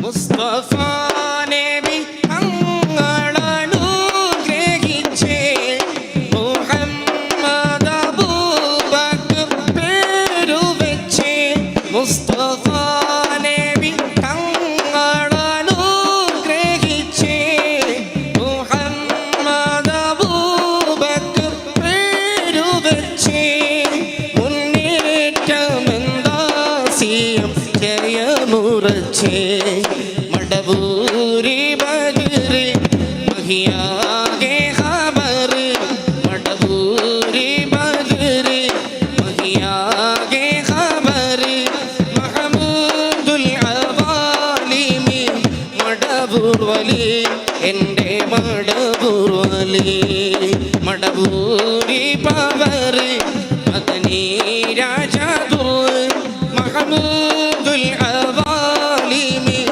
മുസ്തഫ നബി തങ്ങളനുഗ്രഹിച്ചേ മുഹമ്മദ് അബൂബക്കർ പേരുവെച്ചേ മുസ്തഫ നബി തങ്ങളനുഗ്രഹിച്ചേ മുഹമ്മദ് അബൂബക്കർ പേരുവെച്ചേ മുന്നേറ്റമെന്താസിയം ജയമുറച്ചേ മടവൂരി ബദരി മഹിയാകെ ഖബർ മടവൂരി ബദരി മഹിയാകെ ഖബർ മഹമൂദുൽ അവാലിമി മടവൂർ വലി എൻ്റെ മടവൂർ വലി മടവൂരി പവർ